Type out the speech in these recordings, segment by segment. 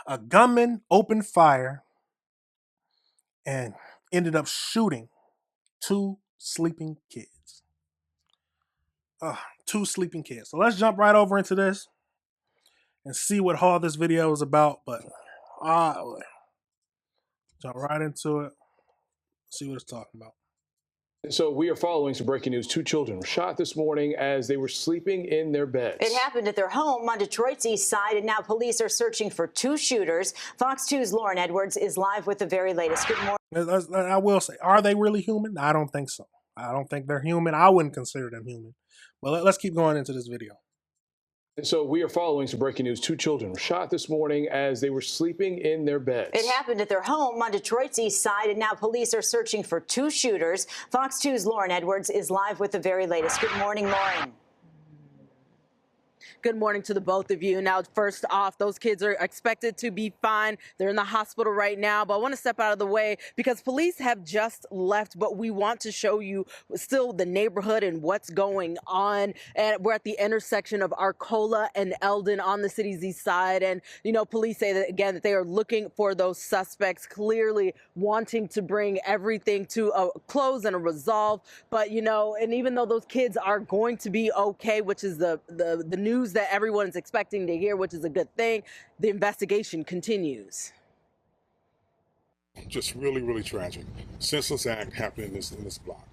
A gunman opened fire and ended up shooting two sleeping kids. Two sleeping kids. So let's jump right over into this and see what all this video is about. But uh, jump right into it. See what it's talking about. So we are following some breaking news. Two children were shot this morning as they were sleeping in their beds. It happened at their home on Detroit's east side, and now police are searching for two shooters. Fox 2's Lauren Edwards is live with the very latest. Good morning. I will say, are they really human? I don't think so. I don't think they're human. I wouldn't consider them human. But let's keep going into this video. So we are following some breaking news. Two children were shot this morning as they were sleeping in their beds. It happened at their home on Detroit's east side, and now police are searching for two shooters. Fox 2's Lauren Edwards is live with the very latest. Good morning, Lauren. Good morning to the both of you. Now, first off, those kids are expected to be fine. They're in the hospital right now, but I want to step out of the way because police have just left, but we want to show you still the neighborhood and what's going on. And we're at the intersection of Arcola and Eldon on the city's east side. And, you know, police say that, again, that they are looking for those suspects, clearly wanting to bring everything to a close and a resolve. But, you know, and even though those kids are going to be okay, which is the news that everyone's expecting to hear, which is a good thing, the investigation continues. Just really, really tragic. Senseless act happened in this block.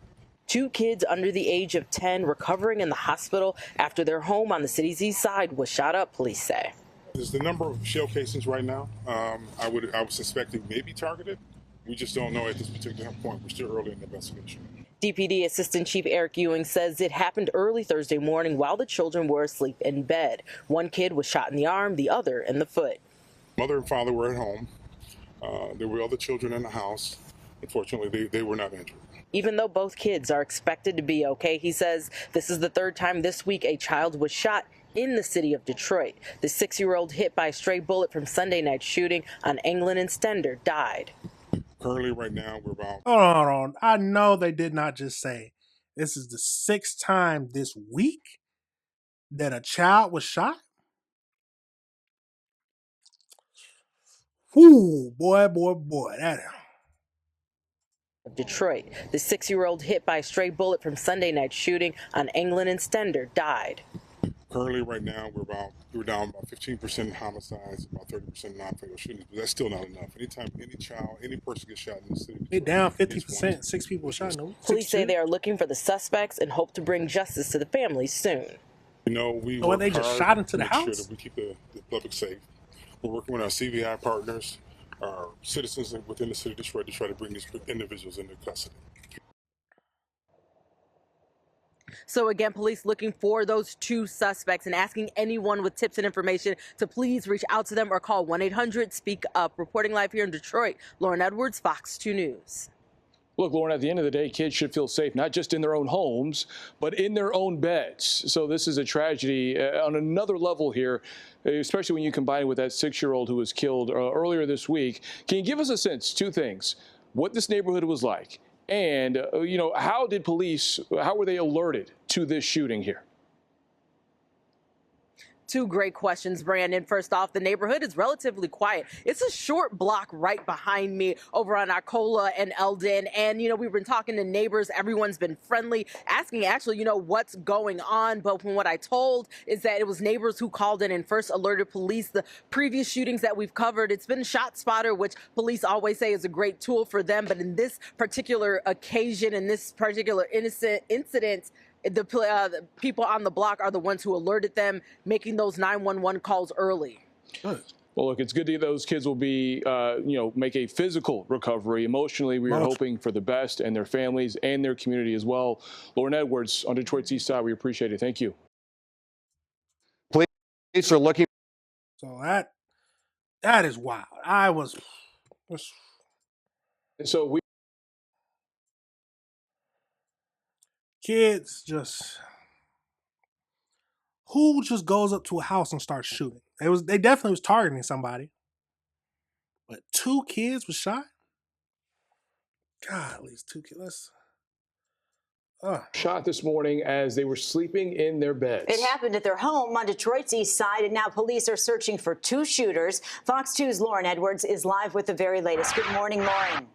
Two kids under the age of 10 recovering in the hospital after their home on the city's east side was shot up, police say. There's the number of shell casings right now. I would suspect it may be targeted. We just don't know at this particular point. We're still early in the investigation. DPD Assistant Chief Eric Ewing says it happened early Thursday morning while the children were asleep in bed. One kid was shot in the arm, the other in the foot. Mother and father were at home. There were other children in the house. Unfortunately, they were not injured. Even though both kids are expected to be okay, he says this is the third time this week a child was shot in the city of Detroit. The 6-year-old hit by a stray bullet from Sunday night shooting on England and Stender died. Currently, right now, we're about... Hold on. I know they did not just say this is the 6th time this week that a child was shot. Whoo, boy. That... Detroit. The 6-year-old hit by a stray bullet from Sunday night shooting on England and Stender died. Currently, right now, we're down about 15% in homicides, about 30% non-fatal shootings, but that's still not enough. Anytime any person gets shot in the city, they down 50%. 6 people shot. No, police say they are looking for the suspects and hope to bring justice to the families soon. You know, we they just shot into the house. Sure that we keep the public safe. We're working with our CVI partners, our citizens within the city of Detroit to try to bring these individuals into custody. So again, police looking for those two suspects and asking anyone with tips and information to please reach out to them or call 1-800-SPEAK-UP. Reporting live here in Detroit, Lauren Edwards, Fox 2 News. Look, Lauren, at the end of the day, kids should feel safe, not just in their own homes, but in their own beds. So this is a tragedy on another level here, especially when you combine it with that 6-year-old who was killed earlier this week. Can you give us a sense, two things, what this neighborhood was like, and, you know, how were they alerted to this shooting here? Two great questions, Brandon. First off, the neighborhood is relatively quiet. It's a short block right behind me over on Arcola and Eldon. And, you know, we've been talking to neighbors. Everyone's been friendly, asking actually, you know, what's going on. But from what I told is that it was neighbors who called in and first alerted police. The previous shootings that we've covered, it's been ShotSpotter, which police always say is a great tool for them. But in this particular occasion, in this particular incident, the people on the block are the ones who alerted them, making those 911 calls early. Good. Well, look, it's good that those kids will be, you know, make a physical recovery. Emotionally, we are hoping for the best, and their families and their community as well. Lauren Edwards on Detroit's East Side, we appreciate it. Thank you. Police are looking. So that is wild. So we. Kids who just goes up to a house and starts shooting? They definitely was targeting somebody. But 2 kids was shot? God, at least 2 kids. Shot this morning as they were sleeping in their beds. It happened at their home on Detroit's east side, and now police are searching for two shooters. Fox 2's Lauren Edwards is live with the very latest. Good morning, Lauren.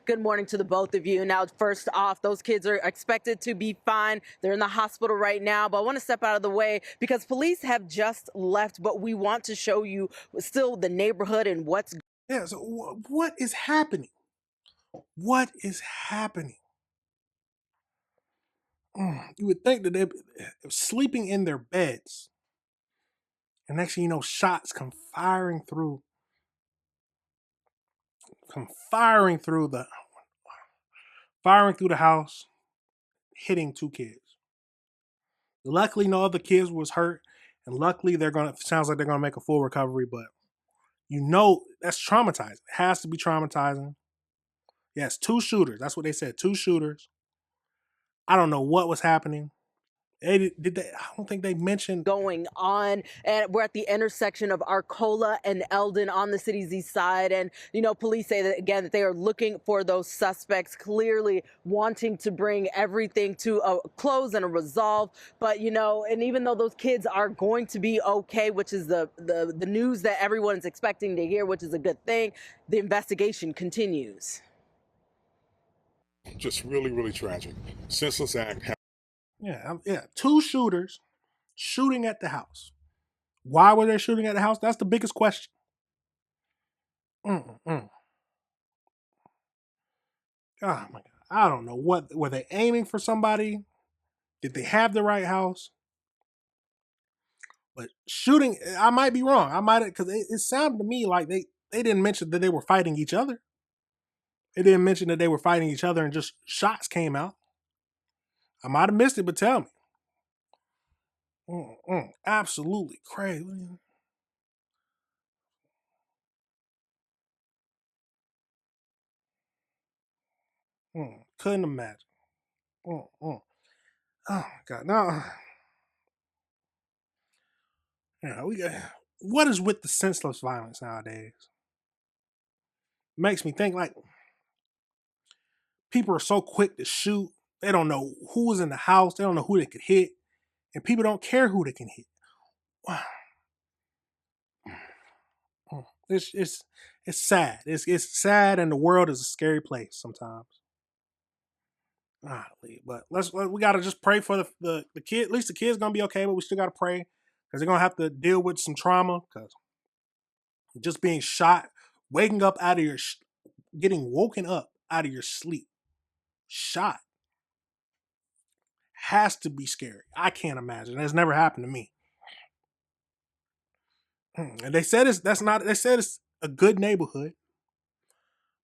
Good morning to the both of you. Now, first off, those kids are expected to be fine. They're in the hospital right now, but I want to step out of the way because police have just left, but we want to show you still the neighborhood and what's. Yeah, so what is happening? What is happening? You would think that they're sleeping in their beds. And next thing you know, shots come firing through the house, hitting two kids. Luckily, no other kids was hurt, and luckily sounds like they're gonna make a full recovery, but you know that's traumatizing. It has to be traumatizing. Yes, two shooters. That's what they said. Two shooters. I don't know what was happening. I don't think they mentioned Going on, and we're at the intersection of Arcola and Eldon on the city's east side, and police say that again that they are looking for those suspects, clearly wanting to bring everything to a close and a resolve. But and even though those kids are going to be okay, which is the news that everyone's expecting to hear, which is a good thing, the investigation continues. Just really, really tragic. Senseless act. Yeah, two shooters shooting at the house. Why were they shooting at the house? That's the biggest question. Oh my God. I don't know. What were they aiming for somebody? Did they have the right house? But shooting, I might be wrong. Because it sounded to me like they didn't mention that they were fighting each other. They didn't mention that they were fighting each other and just shots came out. I might have missed it, but tell me. Absolutely crazy. Couldn't imagine. Oh my God. Now, what is with the senseless violence nowadays? Makes me think like people are so quick to shoot. They don't know who was in the house. They don't know who they could hit. And people don't care who they can hit. It's sad. It's sad, and the world is a scary place sometimes. But we gotta just pray for the kid. At least the kid's gonna be okay, but we still gotta pray because they're gonna have to deal with some trauma because just being shot, waking up out of getting woken up out of your sleep, shot, has to be scary. I can't imagine. It's never happened to me. And they said they said it's a good neighborhood,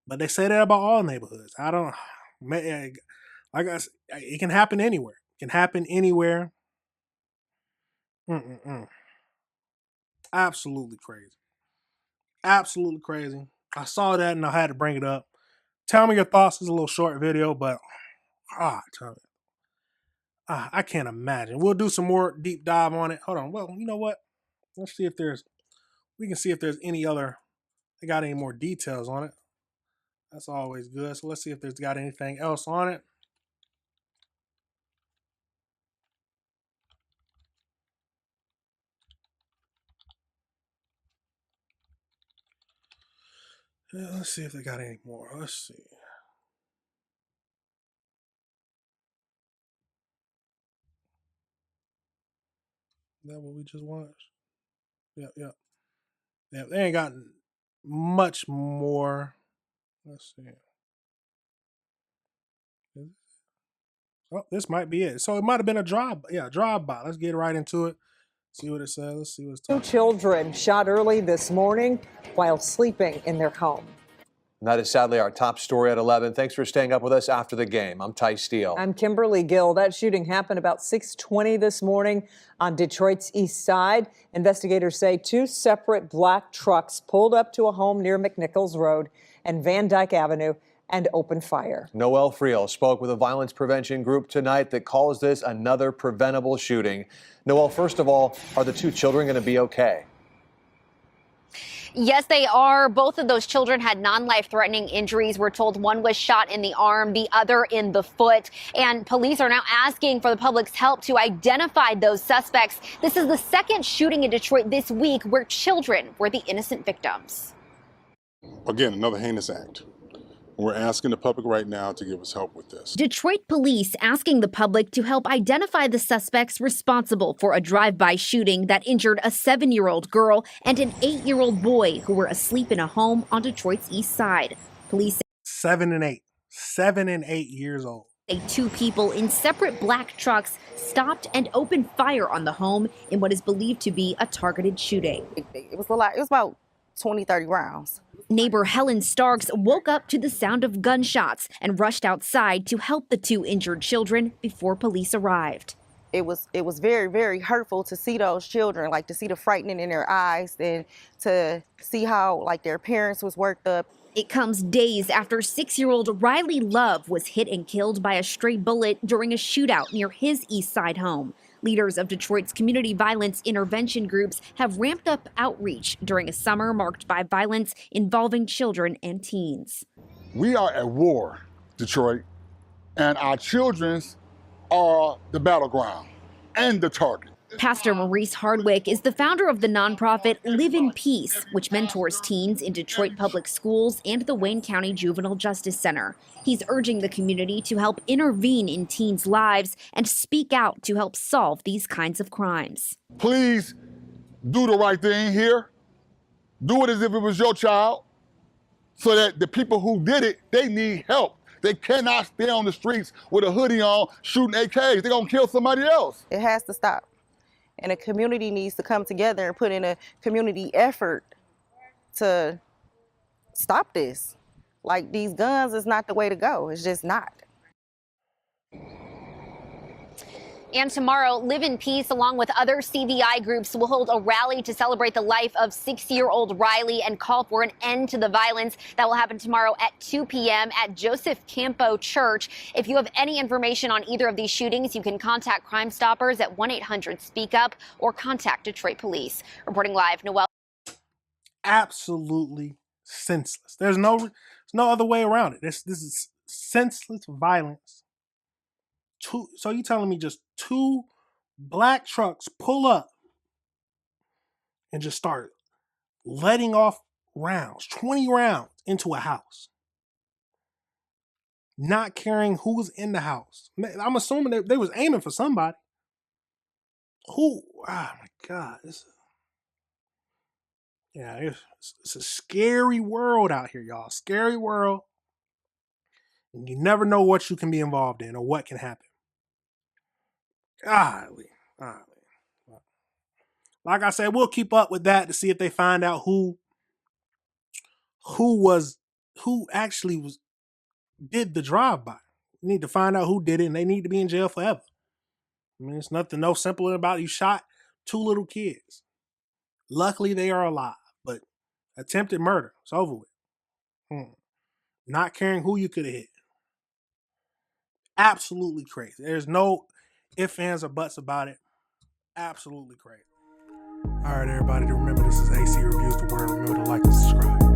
but they say that about all neighborhoods. I don't, like I said, it can happen anywhere. It can happen anywhere. Absolutely crazy. Absolutely crazy. I saw that and I had to bring it up. Tell me your thoughts. It's a little short video, but I can't imagine. We'll do some more deep dive on it. Hold on. Well, you know what? Let's see if we can see if there's they got any more details on it. That's always good. So let's see if there's got anything else on it. Let's see if they got any more. Let's see. Is that what we just watched? Yeah. They ain't got much more. Let's see. Oh, this might be it. So it might have been a drive-by. Let's get right into it. See what it says. Let's see what's talking. Two children shot early this morning while sleeping in their home. And that is sadly our top story at 11. Thanks for staying up with us after the game. I'm Ty Steele. I'm Kimberly Gill. That shooting happened about 6:20 this morning on Detroit's east side. Investigators say two separate black trucks pulled up to a home near McNichols Road and Van Dyke Avenue and opened fire. Noel Friel spoke with a violence prevention group tonight that calls this another preventable shooting. Noel, first of all, are the two children going to be okay? Yes, they are. Both of those children had non-life-threatening injuries. We're told one was shot in the arm, the other in the foot. And police are now asking for the public's help to identify those suspects. This is the second shooting in Detroit this week where children were the innocent victims. Again, another heinous act. We're asking the public right now to give us help with this. Detroit police asking the public to help identify the suspects responsible for a drive-by shooting that injured a 7-year-old girl and an 8-year-old boy who were asleep in a home on Detroit's east side. Police say 7 and 8. 7 and 8 years old. 2 people in separate black trucks stopped and opened fire on the home in what is believed to be a targeted shooting. It was a lot. It was about 20, 30 rounds. Neighbor Helen Starks woke up to the sound of gunshots and rushed outside to help the 2 injured children before police arrived. It was very, very hurtful to see those children, like to see the frightening in their eyes and to see how like their parents was worked up. It comes days after 6-year-old Riley Love was hit and killed by a stray bullet during a shootout near his East Side home. Leaders of Detroit's community violence intervention groups have ramped up outreach during a summer marked by violence involving children and teens. We are at war, Detroit, and our children's are the battleground and the target. Pastor Maurice Hardwick is the founder of the nonprofit Live in Peace, which mentors teens in Detroit public schools and the Wayne County Juvenile Justice Center. He's urging the community to help intervene in teens' lives and speak out to help solve these kinds of crimes. Please do the right thing here. Do it as if it was your child, so that the people who did it, they need help. They cannot stay on the streets with a hoodie on shooting AKs. They're gonna kill somebody else. It has to stop. And the community needs to come together and put in a community effort to stop this. Like, these guns is not the way to go. It's just not. And tomorrow, Live in Peace, along with other CVI groups, will hold a rally to celebrate the life of 6-year-old Riley and call for an end to the violence. That will happen tomorrow at 2 p.m. at Joseph Campo Church. If you have any information on either of these shootings, you can contact Crime Stoppers at 1-800-SPEAK-UP or contact Detroit Police. Reporting live, Noel. Absolutely senseless. There's no other way around it. This is senseless violence. So you telling me just 2 black trucks pull up and just start letting off rounds, 20 rounds into a house, not caring who's in the house. I'm assuming they was aiming for somebody. Who? Oh my God. It's a scary world out here, y'all. Scary world. And you never know what you can be involved in or what can happen. Golly. Like I said, we'll keep up with that to see if they find out who actually did the drive-by. We need to find out who did it, and they need to be in jail forever. I mean, it's nothing no simpler about it. You shot 2 little kids. Luckily, they are alive, but attempted murder, it's over with. Not caring who you could have hit. Absolutely crazy. There's no ifs, ands, or buts about it. Absolutely crazy. All right, everybody, remember this is AC Reviews the Word. Remember to like and subscribe.